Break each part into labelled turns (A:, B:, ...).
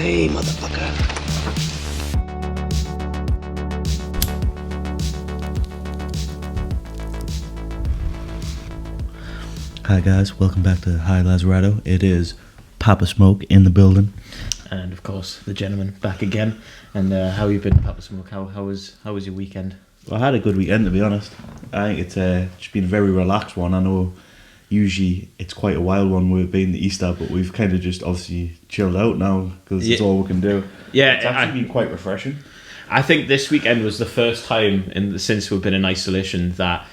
A: Hey, motherfucker.
B: Hi guys, welcome back to Hi Lazarado. It is Papa Smoke in the building.
C: And of course, the gentleman back again. And how you been, Papa Smoke? How was your weekend?
B: Well, I had a good weekend, to be honest. I think it's just been a very relaxed one. I know usually it's quite a wild one with being the Easter, but we've kind of just obviously chilled out now because it's all we can do.
C: Yeah,
B: it's actually been quite refreshing.
C: I think this weekend was the first time since we've been in isolation that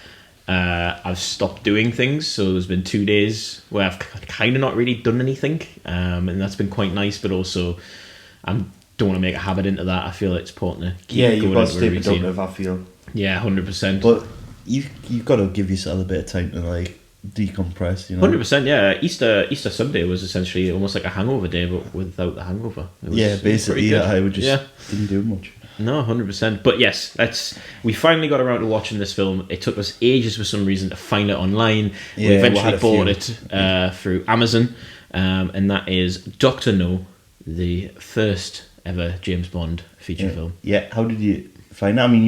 C: I've stopped doing things. So there's been 2 days where I've kind of not really done anything, and that's been quite nice. But also, I don't want to make a habit into that. I feel it's important to keep
B: you've
C: going
B: got to
C: into a
B: stay
C: routine.
B: productive, I feel.
C: Yeah, 100%.
B: But you've got to give yourself a bit of time to like decompress, you know.
C: 100%, yeah. Easter Sunday was essentially almost like a hangover day, but without the hangover.
B: Basically,
C: good.
B: I would just didn't do much.
C: No, 100%. But yes, we finally got around to watching this film. It took us ages for some reason to find it online. We eventually bought it through Amazon, and that is Dr. No, the first ever James Bond feature film.
B: Yeah, how did you find it? I mean,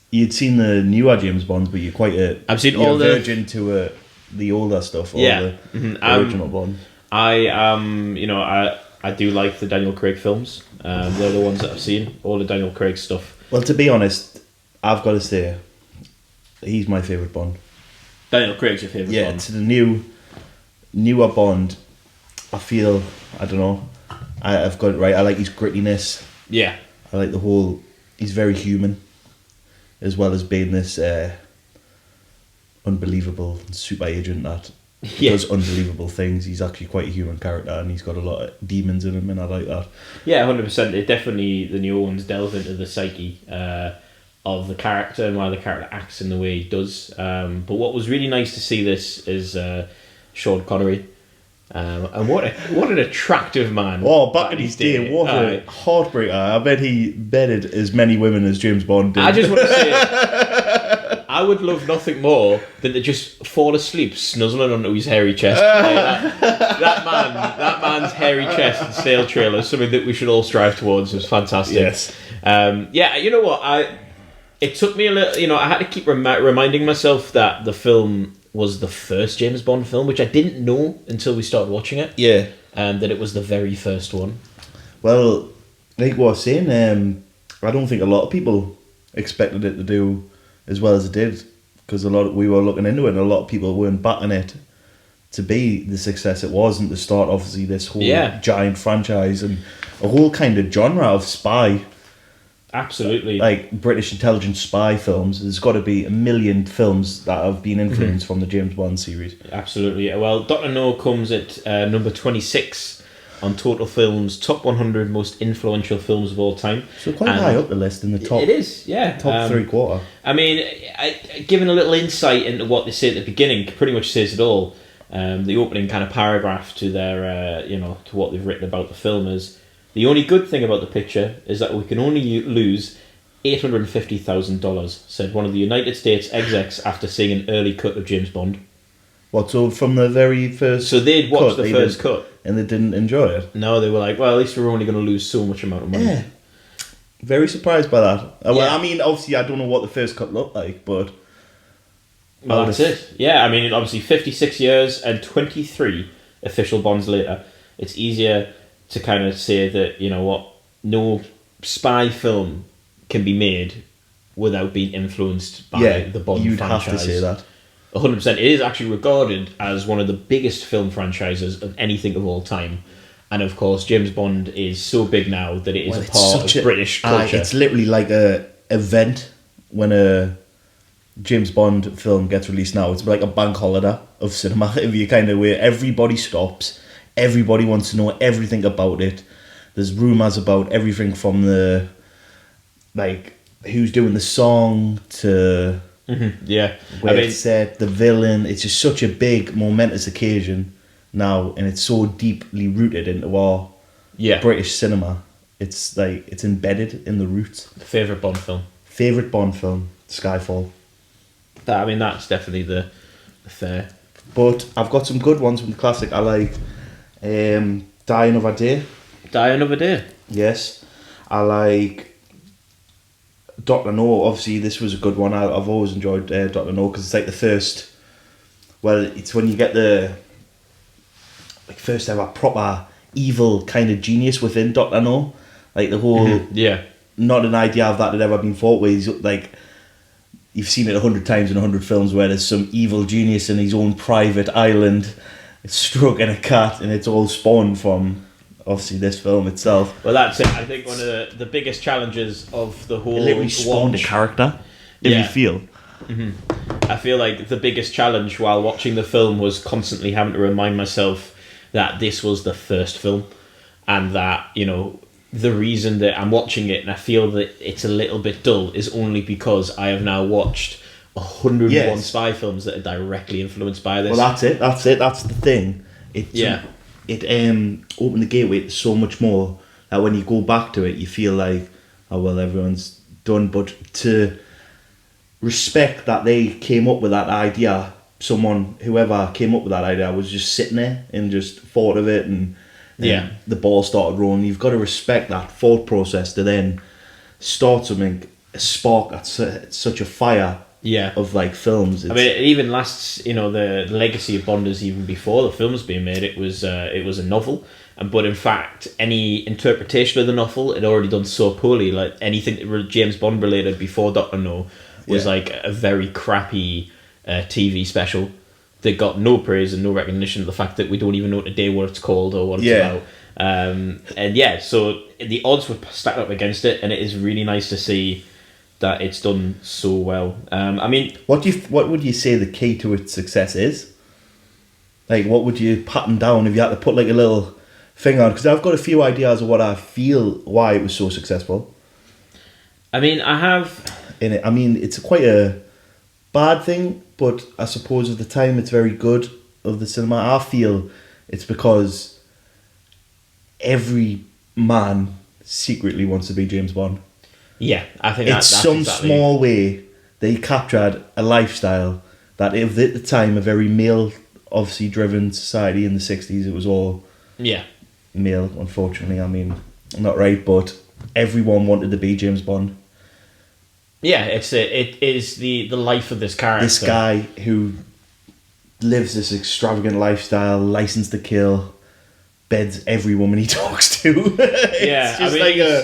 B: you'd seen the newer James Bonds, but you're quite
C: I've seen all the
B: virgin to the older stuff, the original Bond.
C: I do like the Daniel Craig films. They're the ones that I've seen. All the Daniel Craig stuff.
B: Well, to be honest, I've got to say, he's my favourite Bond.
C: Daniel Craig's your favourite Bond?
B: Yeah, to the newer Bond, I feel, I don't know, I've got it right. I like his grittiness.
C: Yeah.
B: I like he's very human, as well as being this unbelievable super agent that does unbelievable things. He's actually quite a human character, and he's got a lot of demons in him, and I like that.
C: Yeah, 100%. It definitely, the new ones delve into the psyche of the character and why the character acts in the way he does. But what was really nice to see this is Sean Connery. And what an attractive man.
B: Oh, back in his day, what a heartbreaker. I bet he bedded as many women as James Bond did.
C: I just want to say, I would love nothing more than to just fall asleep snuzzling onto his hairy chest. That man's hairy chest and sail trailer is something that we should all strive towards. It was fantastic.
B: Yes.
C: You know what? It took me a little, I had to keep reminding myself that the film was the first James Bond film, which I didn't know until we started watching it.
B: Yeah.
C: That it was the very first one.
B: Well, like what I was saying, I don't think a lot of people expected it to do as well as it did, because we were looking into it, and a lot of people weren't backing it to be the success it was, and to start obviously this whole giant franchise and a whole kind of genre of spy.
C: Absolutely.
B: Like British intelligence spy films. There's got to be a million films that have been influenced from the James Bond series.
C: Absolutely. Well, Dr. No comes at number 26 on Total Film's top 100 most influential films of all time.
B: So quite high up the list in the top.
C: It is, yeah.
B: Top three-quarter.
C: I mean, giving a little insight into what they say at the beginning pretty much says it all. The opening kind of paragraph to their, to what they've written about the film is, the only good thing about the picture is that we can only lose $850,000, said one of the United States execs after seeing an early cut of James Bond.
B: What, so from the very first
C: So they'd watched the first cut.
B: And they didn't enjoy it?
C: No, they were like, well, at least we're only going to lose so much amount of money.
B: Yeah. Very surprised by that. Well, I mean, obviously I don't know what the first cut looked like, but...
C: Well, that's it. Yeah, I mean, obviously 56 years and 23 official Bonds later, it's easier to kind of say that, you know what, no spy film can be made without being influenced by the Bond
B: you'd
C: franchise.
B: have to say that.
C: 100%. It is actually regarded as one of the biggest film franchises of anything of all time. And of course, James Bond is so big now that it is a part of British culture.
B: It's literally like a event when a James Bond film gets released now. It's like a bank holiday of cinema, if you kind of where everybody stops. Everybody wants to know everything about it. There's rumours about everything from the, like, who's doing the song to where it's set, the villain. It's just such a big, momentous occasion now, and it's so deeply rooted into our British cinema. It's like, it's embedded in the roots.
C: Favourite Bond film?
B: Favourite Bond film? Skyfall.
C: That's definitely the fair.
B: But I've got some good ones from the classic. I like Die Another Day.
C: Die Another Day.
B: Yes. I like Dr. No. Obviously, this was a good one. I've always enjoyed Dr. No because it's like the first. Well, it's when you get the first ever proper evil kind of genius within Dr. No. Like the whole.
C: Yeah.
B: Not an idea of that had ever been thought with. He's like. You've seen it 100 times in 100 films where there's some evil genius in his own private island stroking a cat, and it's all spawned from obviously this film itself.
C: Well, that's it. I think one of the biggest challenges of the whole
B: It literally spawned a character, if you feel.
C: I feel like the biggest challenge while watching the film was constantly having to remind myself that this was the first film, and that, you know, the reason that I'm watching it and I feel that it's a little bit dull is only because I have now watched 101 spy films that are directly influenced by this.
B: Well, that's it. That's the thing. It opened the gateway to so much more that when you go back to it, you feel like, oh well, everyone's done. But to respect that they came up with that idea, whoever came up with that idea was just sitting there and just thought of it, and the ball started rolling. You've got to respect that thought process to then start something, a spark at such a fire of like films.
C: I mean, it even lasts, you know, the legacy of Bond is even before the film's being made. It was a novel, but in fact, any interpretation of the novel had already done so poorly. Like anything that James Bond related before Dr. No was like a very crappy TV special that got no praise and no recognition of the fact that we don't even know today what it's called or what it's about. So the odds were stacked up against it, and it is really nice to see that it's done so well. I mean,
B: what would you say the key to its success is? Like, what would you pattern down if you had to put like a little thing on? Because I've got a few ideas of what I feel why it was so successful.
C: I mean, I have
B: in it. I mean, it's quite a bad thing, but I suppose at the time it's very good of the cinema. I feel it's because every man secretly wants to be James Bond.
C: Yeah, I think
B: it's some
C: exactly.
B: Small way they captured a lifestyle that at the time, a very male, obviously driven society in the 60s, it was all male, unfortunately. I mean, not right, but everyone wanted to be James Bond.
C: Yeah, it is the life of this character.
B: This guy who lives this extravagant lifestyle, licensed to kill, beds every woman he talks to.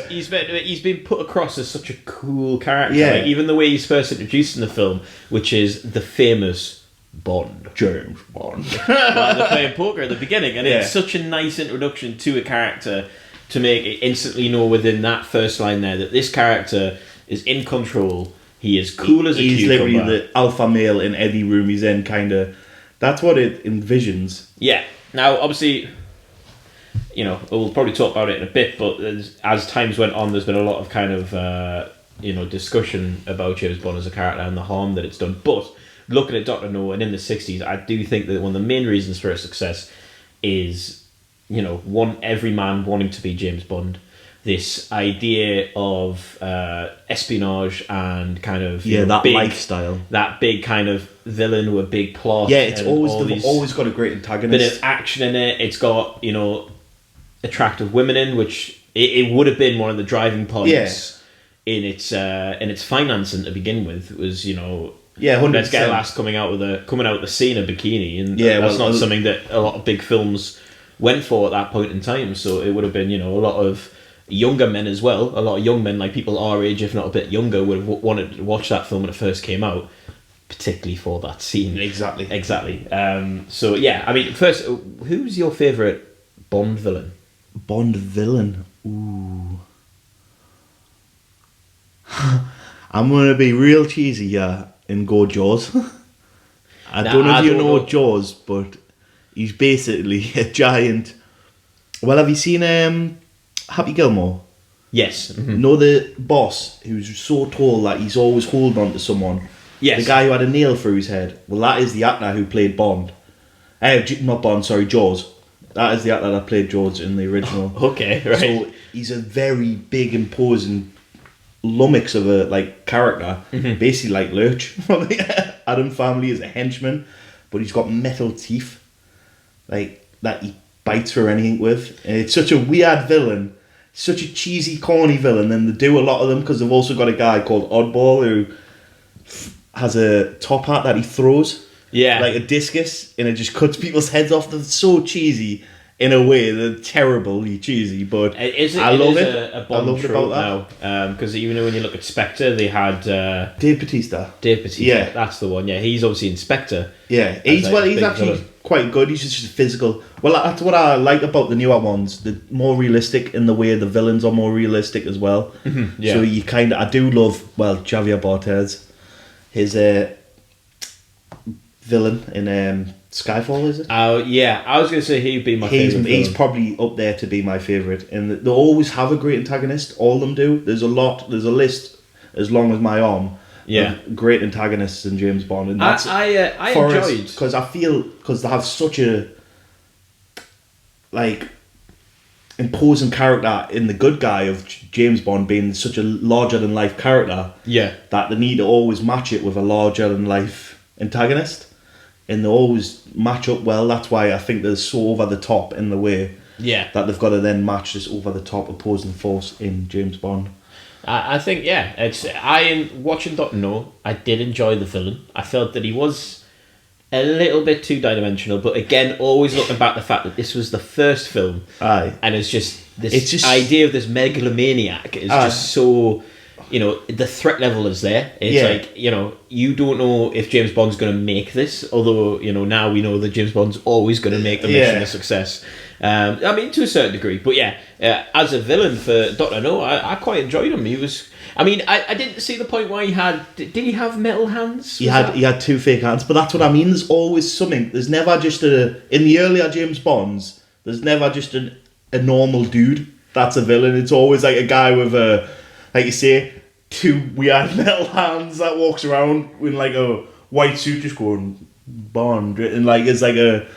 C: He's been put across as such a cool character.
B: Yeah.
C: Like, even the way he's first introduced in the film, which is the famous Bond.
B: James Bond.
C: Like they're playing poker at the beginning, and it's such a nice introduction to a character to make it instantly know within that first line there that this character is in control. He is cool as a cucumber.
B: He's literally the alpha male in any room he's in, kind of. That's what it envisions.
C: Yeah. Now, obviously, you know, we'll probably talk about it in a bit, but as times went on, there's been a lot of kind of, discussion about James Bond as a character and the harm that it's done. But looking at Dr. No and in the 60s, I do think that one of the main reasons for its success is, you know, every man wanting to be James Bond. This idea of espionage and kind of
B: that
C: big
B: lifestyle,
C: that big kind of villain with a big plot.
B: Yeah, it's always got a great antagonist.
C: Bit of action in it. It's got, you know, attractive women in, which it would have been one of the driving points in its financing to begin with. It was, you know,
B: 100%.
C: Let's get a lass coming out with a scene in a bikini, and that's not something that a lot of big films went for at that point in time. So it would have been, you know, a lot of younger men as well. A lot of young men, like people our age, if not a bit younger, would have wanted to watch that film when it first came out, particularly for that scene.
B: Exactly.
C: So yeah, I mean, first, who's your favourite Bond villain?
B: Bond villain? Ooh. I'm going to be real cheesy here and go Jaws. I don't know if you know Jaws, but he's basically a giant... Well, have you seen Happy Gilmore?
C: Yes. Mm-hmm.
B: Know the boss who's so tall that he's always holding on to someone?
C: Yes.
B: The guy who had a nail through his head. Well, that is the actor who played Bond. Not Bond, sorry, Jaws. That is the actor that played Jaws in the original.
C: Okay, right.
B: So he's a very big, imposing lummox of a character, basically like Lurch from the Adam family is a henchman, but he's got metal teeth, like that. bites for anything with. And it's such a weird villain, such a cheesy, corny villain, and they do a lot of them because they've also got a guy called Oddball who has a top hat that he throws, like a discus, and it just cuts people's heads off. That's so cheesy in a way. They're terribly cheesy, but I love it.
C: A Bond trope now, because even when you look at Spectre, they had
B: Dave Bautista.
C: Yeah, that's the one. Yeah, he's obviously Inspector.
B: Yeah, he's actually quite good. He's just physical. Well, that's what I like about the newer ones. They're more realistic in the way the villains are more realistic as well.
C: Yeah.
B: So you I do love, Javier Bardem, his villain in Skyfall, is it?
C: Oh yeah, I was going to say he'd be my favourite.
B: He's probably up there to be my favourite, and they always have a great antagonist. All of them do. There's a list as long as my arm.
C: Yeah,
B: great antagonists in James Bond, and that's
C: I enjoyed
B: because I feel they have such a imposing character in the good guy of James Bond being such a larger than life character.
C: Yeah,
B: that they need to always match it with a larger than life antagonist. And they always match up well. That's why I think they're so over the top in the way that they've got to then match this over the top opposing force in James Bond.
C: I think watching Dr. No, I did enjoy the villain. I felt that he was a little bit too dimensional, but again, always looking back the fact that this was the first film, and it's just this idea of this megalomaniac is just so. The threat level is there. It's like, you don't know if James Bond's going to make this, although, now we know that James Bond's always going to make the mission a success. To a certain degree. But as a villain for Dr. No, I quite enjoyed him. He was... I didn't see the point why he had... Did he have metal hands? He
B: had two fake hands, but that's what I mean. There's always something. There's never just in the earlier James Bonds, there's never just a normal dude that's a villain. It's always like a guy with like you say, two weird metal hands that walks around in like a white suit just going Bond, and like it's like a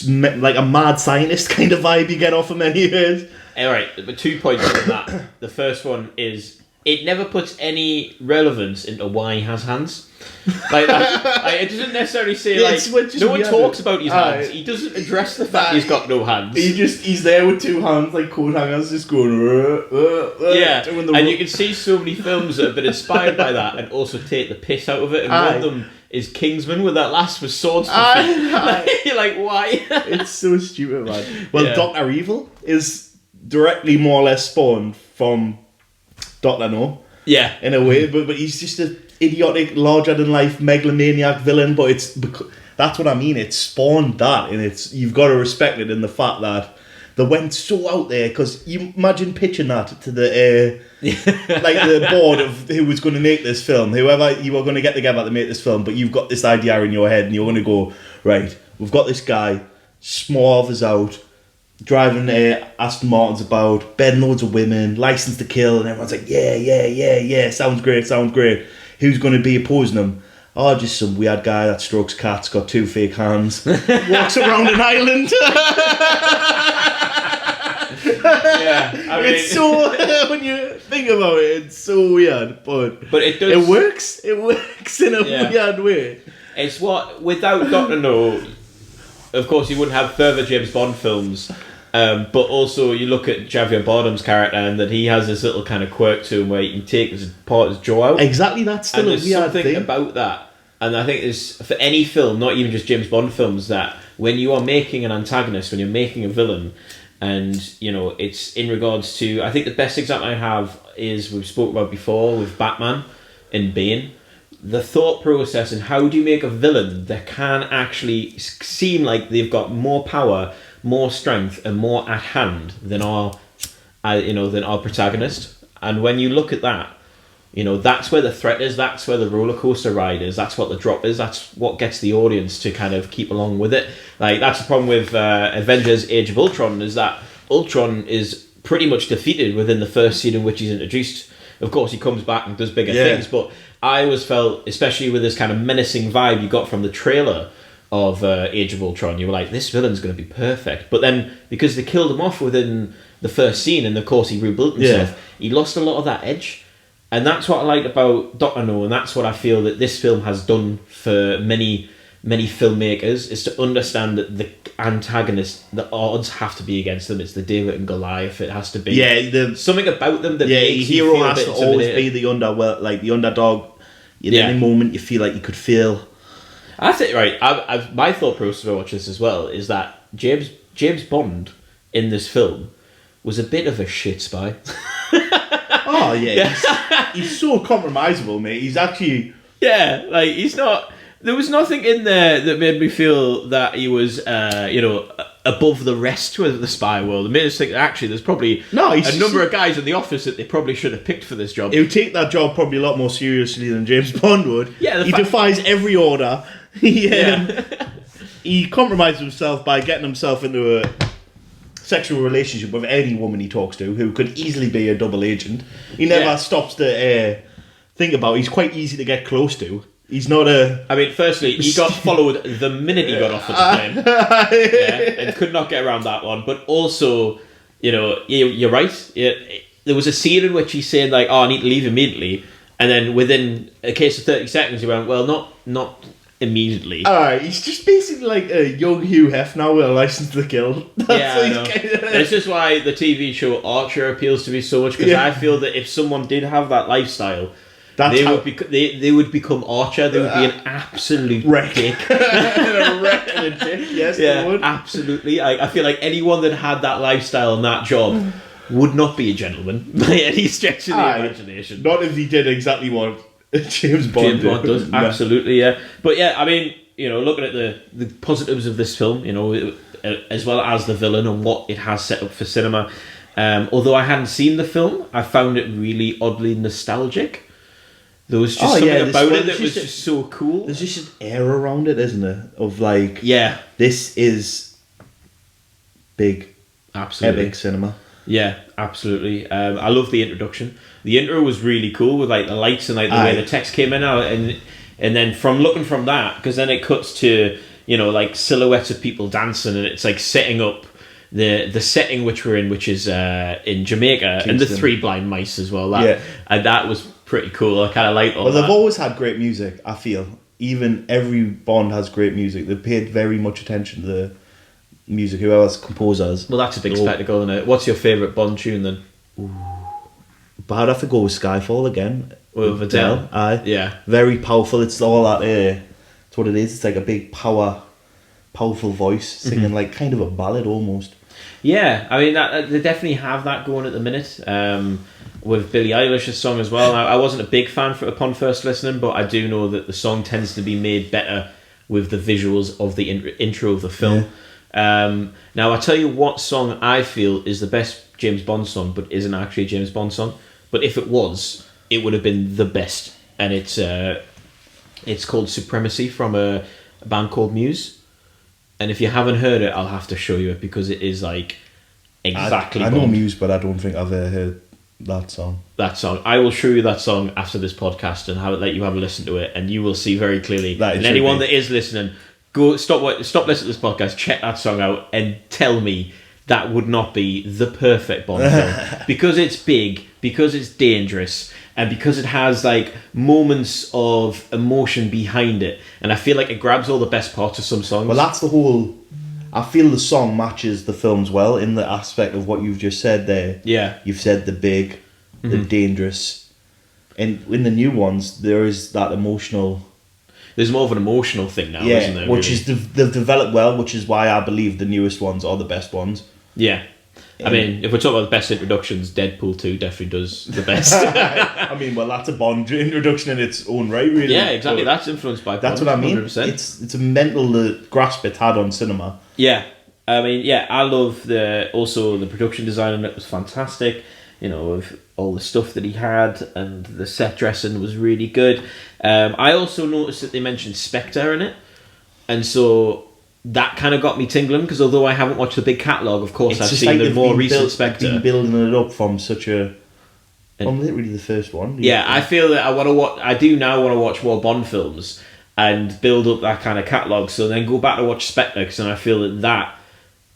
B: like a mad scientist kind of vibe you get off him anyways.
C: Alright, but 2 points on that. The first one is it never puts any relevance into why he has hands. Like that, it doesn't necessarily say no one talks about his hands. He doesn't address the fact he's got no hands.
B: He's there with two hands like coat hangers, just going.
C: And you can see so many films that have been inspired by that and also take the piss out of it. And one of them is Kingsman, with that last with swords. You're like, why?
B: It's so stupid, man. Well, Dr. Evil is directly more or less spawned from Dr. No.
C: Yeah,
B: in a way, but he's just an idiotic, larger-than-life megalomaniac villain. But that's what I mean. It spawned that, and you've got to respect it in the fact that they went so out there. Because you imagine pitching that to the the board of who was going to make this film, whoever you were going to get together to make this film. But you've got this idea in your head, and you're going to go, right, we've got this guy, Smorv is out, driving Aston Martins about, bedding loads of women, license to kill, and everyone's like, yeah, sounds great. Who's going to be opposing him? Oh, just some weird guy that strokes cats, got two fake hands, walks around an island. It's so when you think about it, it's so weird, but
C: it does.
B: It works. It works in a weird way.
C: It's what without Dr. No, of course, you wouldn't have further James Bond films. But also, you look at Javier Bardem's character, and that he has this little kind of quirk to him where he can take his jaw out.
B: Exactly, that's still a weird thing
C: about that. And I think there's for any film, not even just James Bond films, that when you are making an antagonist, when you're making a villain, and it's in regards to, I think the best example I have is we've spoke about before with Batman and Bane. The thought process and how do you make a villain that can actually seem like they've got more power, more strength, and more at hand than our protagonist. And when you look at that, that's where the threat is. That's where the roller coaster ride is. That's what the drop is. That's what gets the audience to kind of keep along with it. Like that's the problem with Avengers: Age of Ultron, is that Ultron is pretty much defeated within the first scene in which he's introduced. Of course, he comes back and does bigger things, but I always felt, especially with this kind of menacing vibe you got from the trailer of Age of Ultron, you were like, this villain's going to be perfect. But then, because they killed him off within the first scene, and of course he rebuilt himself, he lost a lot of that edge. And that's what I like about Dr. No, and that's what I feel that this film has done for many many filmmakers is to understand that the antagonist, the odds have to be against them. It's the David and Goliath. It has to be something about them that makes you
B: hero
C: feel a
B: has
C: bit
B: to always
C: intimidated.
B: be the underdog. In any moment, you feel like you could fail.
C: I think my thought process when I watch this as well is that James Bond in this film was a bit of a shit spy.
B: Oh yeah, he's so compromisable, mate. He's actually
C: he's not. There was nothing in there that made me feel that he was, above the rest with the spy world. It made us think that actually there's probably a number of guys in the office that they probably should have picked for this job.
B: He would take that job probably a lot more seriously than James Bond would.
C: Yeah,
B: he defies every order. He compromises himself by getting himself into a sexual relationship with any woman he talks to, who could easily be a double agent. He never stops to think about. He's quite easy to get close to. He's not a...
C: I mean, firstly, he got followed the minute he got off of the plane. And could not get around that one. But also, you're right. There was a scene in which he's saying, like, I need to leave immediately. And then within a case of 30 seconds, he went, well, not immediately.
B: He's just basically like a young Hugh Hefner with a license to kill.
C: I know. This is why the TV show Archer appeals to me so much, because I feel that if someone did have that lifestyle... They would become Archer. They would be an absolute
B: wreck.
C: dick.
B: Yes, they would.
C: Absolutely. I feel like anyone that had that lifestyle and that job would not be a gentleman by any stretch of the imagination.
B: Not if he did exactly what James Bond
C: does. Absolutely, yeah. But yeah, I mean, looking at the positives of this film, as well as the villain and what it has set up for cinema. Although I hadn't seen the film, I found it really oddly nostalgic. There was just something about it that was just so cool.
B: There's just an air around it, isn't there? Of like, this is big,
C: absolutely
B: epic cinema.
C: Yeah, absolutely. I love the introduction. The intro was really cool with like the lights and like the way the text came in, and then from looking from that, because then it cuts to like silhouettes of people dancing, and it's like setting up the setting which we're in, which is in Jamaica, Kingston. And the three blind mice as well. And that was pretty cool. I kind of like all that.
B: Well, they've always had great music, I feel. Even every Bond has great music. They've paid very much attention to the music, whoever's composers.
C: Well, that's a big spectacle, isn't it? What's your favourite Bond tune then?
B: But I'd have to go with Skyfall again.
C: With Adele?
B: Yeah. Very powerful. It's all that... it's what it is. It's like a big powerful voice singing like kind of a ballad almost.
C: Yeah, I mean, they definitely have that going at the minute. With Billie Eilish's song as well. I wasn't a big fan upon first listening, but I do know that the song tends to be made better with the visuals of the intro of the film. Yeah. Now, I'll tell you what song I feel is the best James Bond song, but isn't actually a James Bond song. But if it was, it would have been the best. And it's called Supremacy from a band called Muse. And if you haven't heard it, I'll have to show you it, because it is like exactly
B: I know Muse, but I don't think I've ever heard that song. I will show you that song after this podcast and let you have a listen to it, and you will see very clearly. And anyone that is listening, go stop listening to this podcast, check that song out, and tell me that would not be the perfect Bond film, because it's big, because it's dangerous, and because it has like moments of emotion behind it. And I feel like it grabs all the best parts of some songs. Well, that's the whole... I feel the song matches the films well in the aspect of what you've just said there.
C: Yeah.
B: You've said the big, the dangerous. And in the new ones, there is that emotional...
C: There's more of an emotional thing now, isn't there?
B: Which is they've developed well, which is why I believe the newest ones are the best ones.
C: Yeah. I mean, if we're talking about the best introductions, Deadpool 2 definitely does the best.
B: I mean, well, that's a Bond introduction in its own right, really.
C: Yeah, exactly. That's influenced by Bond.
B: That's what I mean.
C: 100%.
B: It's a mental grasp it had on cinema.
C: Yeah. I mean, yeah, I love also the production design on it was fantastic. Of all the stuff that he had, and the set dressing was really good. I also noticed that they mentioned Spectre in it, and so that kind of got me tingling, because although I haven't watched the big catalogue, of course, I've seen the more recent Spectre.
B: Been building it up from such a... From literally the first one.
C: Yeah, I feel that I do now want to watch more Bond films and build up that kind of catalogue, so then go back to watch Spectre, because I feel that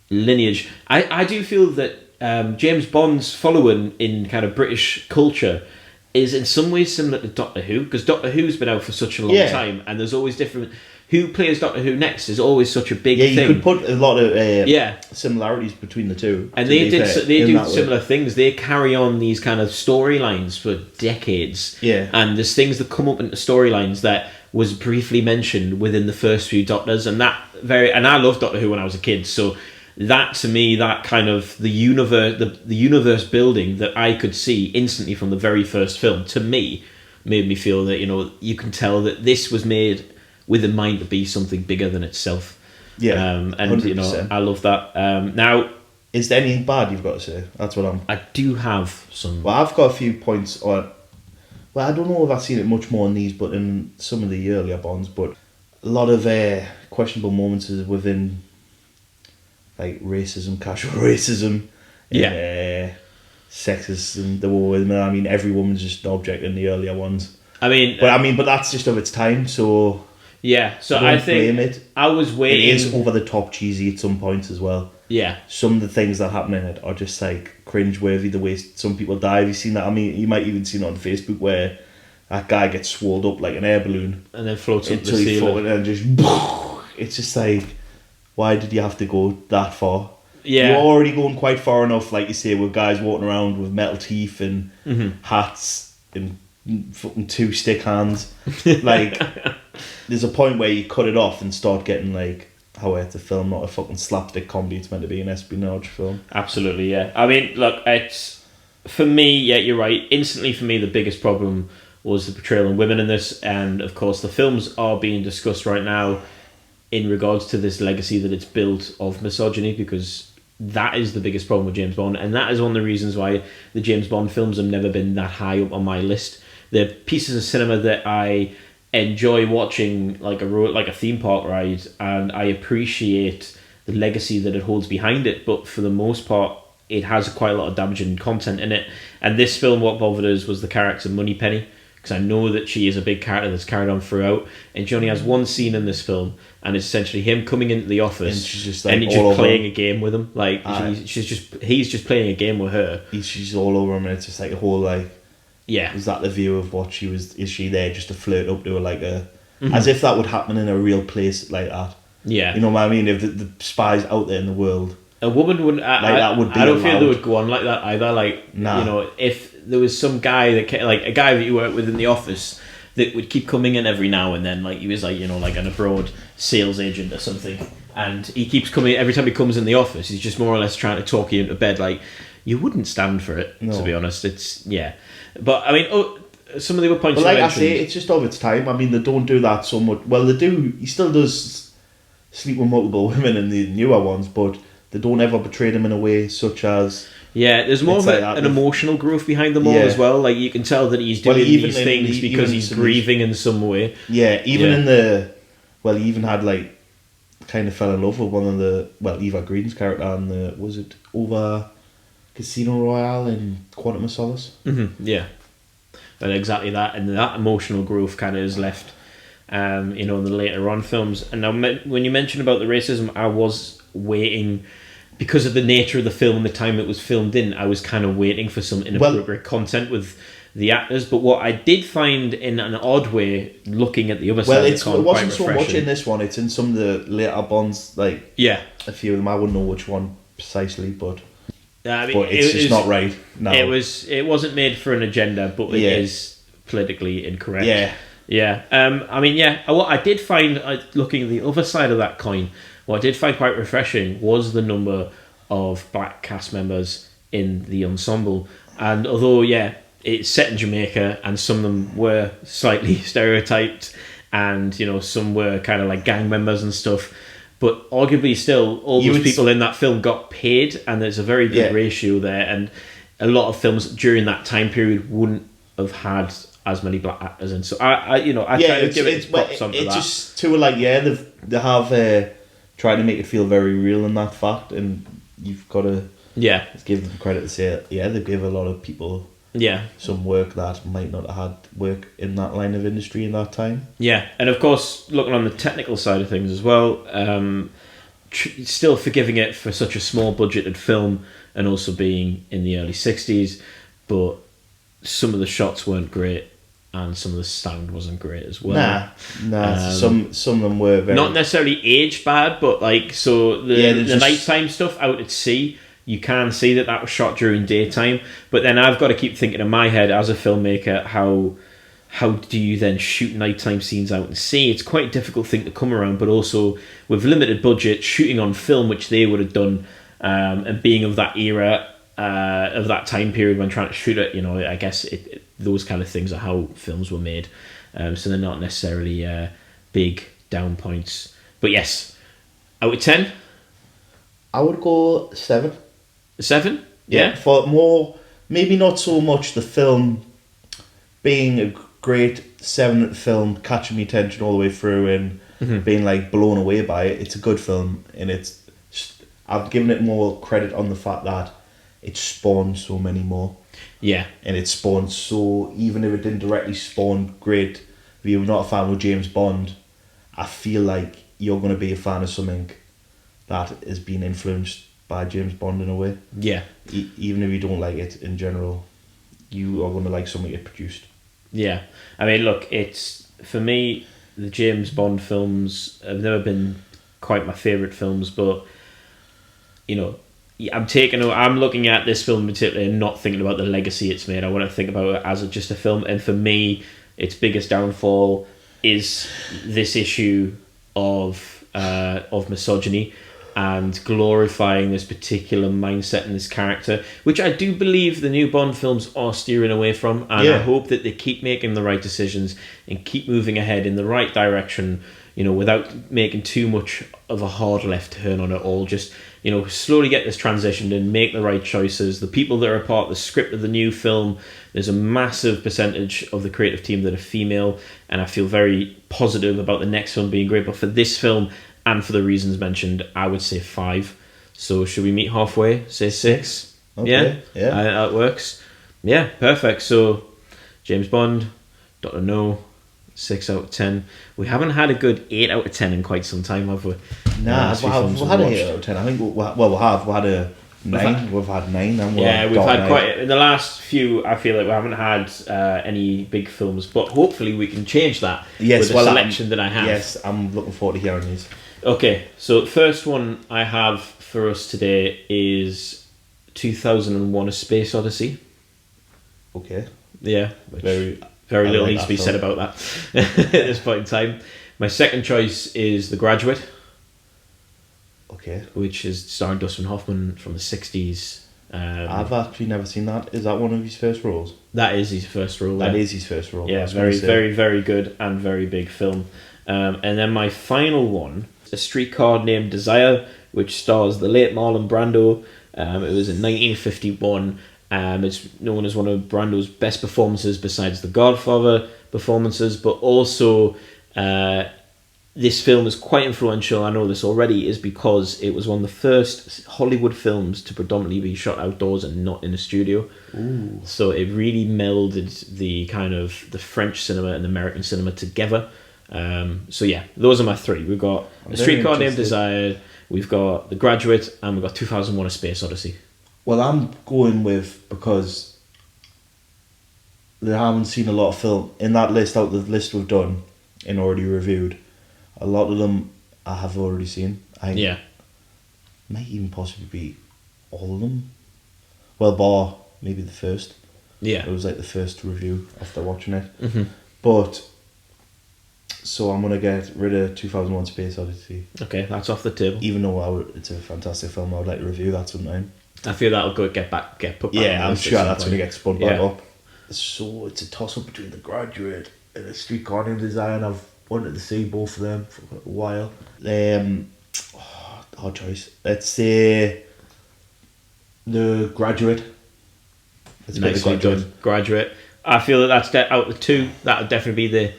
C: lineage... I do feel that James Bond's following in kind of British culture is in some ways similar to Doctor Who, because Doctor Who's been out for such a long time, and there's always different who plays Doctor Who next is always such a big
B: Yeah, you
C: thing.
B: could put a lot of
C: Yeah.
B: similarities between the two.
C: And
B: to
C: they
B: be
C: did
B: fair,
C: they
B: in
C: do
B: that way.
C: similar things. They carry on these kind of storylines for decades.
B: Yeah.
C: And there's things that come up into storylines that was briefly mentioned within the first few Doctors, and I loved Doctor Who when I was a kid. So that to me, that kind of the universe building that I could see instantly from the very first film, to me, made me feel that you can tell that this was made with a mind to be something bigger than itself.
B: Yeah,
C: and
B: 100%.
C: I love that. Now,
B: Is there anything bad you've got to say? That's what I'm...
C: I do have some.
B: Well, I've got a few points on... Well, I don't know if I've seen it much more in these, but in some of the earlier Bonds, but a lot of questionable moments is within, like, racism, casual racism, sexism, the war women. I mean, every woman's just an object in the earlier ones. But that's just of its time, so...
C: Yeah, so
B: I
C: I
B: don't
C: think
B: blame it.
C: I was waiting.
B: It is over the top cheesy at some points as well.
C: Yeah,
B: Some of the things that happen in it are just like cringe-worthy, the way some people die. Have you seen that? I mean, you might even seen it on Facebook where that guy gets swelled up like an air balloon
C: and then floats up the
B: until he
C: ceiling.
B: floated and just... It's just like, why did you have to go that far?
C: Yeah.
B: You're already going quite far enough, like you say, with guys walking around with metal teeth and hats and fucking two stick hands. Like, there's a point where you cut it off and start getting like, how it's a film, not a fucking slapstick comedy. It's meant to be an espionage film.
C: Absolutely, yeah. I mean, look, it's for me. Yeah, you're right. Instantly, for me, the biggest problem was the portrayal of women in this, and of course, the films are being discussed right now in regards to this legacy that it's built of misogyny, because that is the biggest problem with James Bond, and that is one of the reasons why the James Bond films have never been that high up on my list. They're pieces of cinema that I enjoy watching, like a theme park ride, and I appreciate the legacy that it holds behind it, but for the most part it has quite a lot of damaging content in it. And this film, what bothered us was the character Moneypenny, because I know that she is a big character that's carried on throughout, and she only has one scene in this film, and it's essentially him coming into the office
B: And she's just, like,
C: and he's
B: all
C: just
B: over
C: playing
B: him.
C: a game with him, like he's just playing a game with her.
B: She's all over him, and it's just like a whole like...
C: Yeah,
B: Was that the view of what she was? Is she there just to flirt up to her like a... As if that would happen in a real place like that.
C: yeah.
B: You know what I mean? If the spies out there in the world...
C: A woman wouldn't.
B: that would be
C: I don't feel they
B: allowed.
C: would go on like that either. Like,
B: Nah.
C: if there was some guy like a guy that you work with in the office that would keep coming in every now and then, like he was like like an abroad sales agent or something, and he keeps coming every time he comes in the office. He's just more or less trying to talk you into bed. Like, you wouldn't stand for it,
B: No.
C: to be honest. It's but I mean, some of the other points.
B: But like
C: you
B: I
C: mentioned,
B: say, it's just of its time. I mean, they don't do that so much. Well, they do. He still does sleep with multiple women in the newer ones, but they don't ever portray them in a way such as...
C: there's more
B: It's
C: of
B: like that
C: an
B: with-
C: emotional growth behind them all
B: Yeah.
C: as well. Like, you can tell that he's
B: Well,
C: doing
B: even
C: these
B: in
C: things
B: the-
C: because
B: even
C: he's
B: some-
C: grieving in some way.
B: Yeah, even
C: Yeah.
B: in the... Well, he even had like... Kind of fell in love with one of the... Well, Eva Green's character in the... Was it over Casino Royale in Quantum of Solace?
C: Yeah, and exactly that, and that emotional growth kind of is left, in the later on films. And now, when you mentioned about the racism, I was waiting, because of the nature of the film and the time it was filmed in. I was kind of waiting for some inappropriate content with the actors. But what I did find, in an odd way, looking at the other
B: Well,
C: side,
B: it
C: of the con,
B: wasn't
C: quite
B: so much
C: refreshing.
B: in this one. It's in some of the later Bonds, like
C: Yeah,
B: a few of them. I wouldn't know which one precisely, but
C: I mean,
B: but it's just not right. No.
C: It wasn't made for an agenda, but it
B: Yeah.
C: is politically incorrect.
B: Yeah.
C: Yeah. I mean, yeah. What I did find, looking at the other side of that coin, what I did find quite refreshing was the number of black cast members in the ensemble. And although, yeah, it's set in Jamaica, and some of them were slightly stereotyped, and some were kind of like gang members and stuff. But arguably, still, all
B: You
C: those
B: would
C: people in that film got paid, and there's a very good
B: Yeah.
C: ratio there. And a lot of films during that time period wouldn't have had as many black actors in. So I try to give it props on for
B: it's
C: that.
B: just too like they have tried to make it feel very real in that fact, and you've got to
C: Yeah,
B: give them credit to say they give a lot of people
C: yeah,
B: some work that might not have had work in that line of industry in that time.
C: yeah. And of course, looking on the technical side of things as well, still forgiving it for such a small budgeted film, and also being in the early 60s, but some of the shots weren't great. and some of the sound wasn't great as well.
B: Nah. Some of them were very...
C: Not necessarily aged bad, but like, so the
B: just...
C: nighttime stuff out at sea, you can see that was shot during daytime. But then I've got to keep thinking in my head as a filmmaker, how do you then shoot nighttime scenes out at sea? It's quite a difficult thing to come around, but also with limited budget, shooting on film, which they would have done, and being of that era, of that time period when trying to shoot it, I guess those kind of things are how films were made. So they're not necessarily big down points. But yes, out of 10?
B: I would go 7.
C: 7? Yeah.
B: For more, maybe not so much the film being a great 7 film, catching me attention all the way through and being like blown away by it. It's a good film, and I've given it more credit on the fact that it spawned so many more.
C: Yeah.
B: And it spawned so, even if it didn't directly spawn great, if you're not a fan of James Bond, I feel like you're going to be a fan of something that has been influenced by James Bond in a way.
C: Yeah.
B: Even if you don't like it in general, you are going to like something it produced.
C: Yeah. I mean, look, it's, for me, the James Bond films have never been quite my favourite films, but, I'm looking at this film in particular and not thinking about the legacy it's made. I want to think about it as just a film, and for me, its biggest downfall is this issue of misogyny and glorifying this particular mindset and this character, which I do believe the new Bond films are steering away from, and I hope that they keep making the right decisions and keep moving ahead in the right direction, without making too much of a hard left turn on it all. Just, slowly get this transitioned and make the right choices. The people that are a part of the script of the new film, there's a massive percentage of the creative team that are female, and I feel very positive about the next film being great. But for this film, and for the reasons mentioned, I would say 5. So should we meet halfway? Say 6?
B: Okay, yeah.
C: That works. Yeah, perfect. So James Bond, Dr. No, 6 out of 10. We haven't had a good 8 out of 10 in quite some time, have we?
B: Nah, we've had an 8 out of 10. I think we have. We had a 9. We've had 9. And we've had
C: quite... In the last few, I feel like we haven't had any big films, but hopefully we can change that with the selection that I have.
B: Yes, I'm looking forward to hearing these.
C: Okay, so the first one I have for us today is 2001: A Space Odyssey.
B: Okay.
C: Yeah.
B: Very
C: little needs to be said about that at this point in time. My second choice is The Graduate.
B: Okay.
C: Which is starring Dustin Hoffman from the 60s.
B: I've actually never seen that. Is that one of his first roles?
C: That is his first role.
B: That is his first role.
C: Yeah, very, very, very good and very big film. And then my final one, A Streetcar Named Desire, which stars the late Marlon Brando. It was in 1951. It's known as one of Brando's best performances besides the Godfather performances, but also this film is quite influential, I know this already, is because it was one of the first Hollywood films to predominantly be shot outdoors and not in a studio.
B: Ooh.
C: So it really melded the kind of the French cinema and the American cinema together. So yeah, those are my 3. We've got A Streetcar Named Desire, we've got The Graduate, and we've got 2001: A Space Odyssey.
B: Well, I'm going with, because I haven't seen a lot of film in that list, out the list we've done and already reviewed. A lot of them I have already seen.
C: Yeah.
B: Might even possibly be all of them. Well, bar maybe the first.
C: Yeah.
B: It was like the first review after watching it.
C: Mm-hmm.
B: But, so I'm going to get rid of 2001: Space Odyssey.
C: Okay, that's off the table.
B: Even though it's a fantastic film, I would like to review that sometime.
C: I feel that'll get put back.
B: Yeah, I'm sure that's going to get spun back up. So it's a toss up between The Graduate and A Streetcar Named Desire, and I've wanted to see both of them for a while. Hard choice. Let's say The Graduate.
C: Nicely done. Graduate. I feel that's out of the 2. That would definitely be the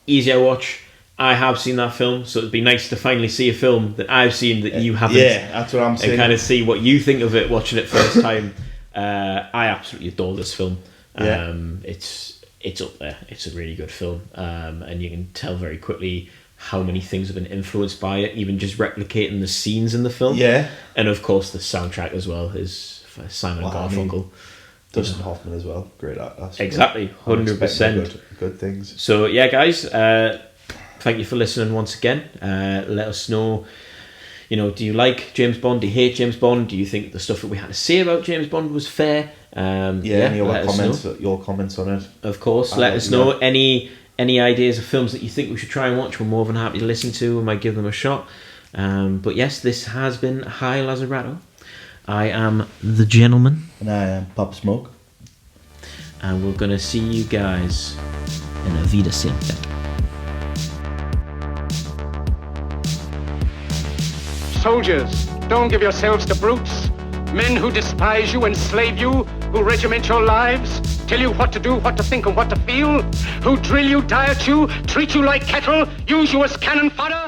C: easier watch. I have seen that film, so it'd be nice to finally see a film that I've seen that you haven't.
B: Yeah, that's what I'm saying.
C: And kind of see what you think of it watching it first time. I absolutely adore this film.
B: Yeah.
C: It's up there. It's a really good film, and you can tell very quickly how many things have been influenced by it, even just replicating the scenes in the film.
B: Yeah.
C: And of course the soundtrack as well is Simon and Garfunkel.
B: Dustin Hoffman as well, great actor.
C: Exactly, 100%.
B: Good things.
C: So yeah, guys, thank you for listening once again. Let us know. Do you like James Bond? Do you hate James Bond? Do you think the stuff that we had to say about James Bond was fair?
B: Any other comments? Your comments on it?
C: Of course, let us know. Any ideas of films that you think we should try and watch? We're more than happy to listen to. We might give them a shot. But yes, this has been Hi Lazzarato. I am the gentleman,
B: and I am Pop Smoke,
C: and we're gonna see you guys in a Wiedersehen.
A: Soldiers, don't give yourselves to brutes. Men who despise you, enslave you, who regiment your lives, tell you what to do, what to think, and what to feel, who drill you, diet you, treat you like cattle, use you as cannon fodder.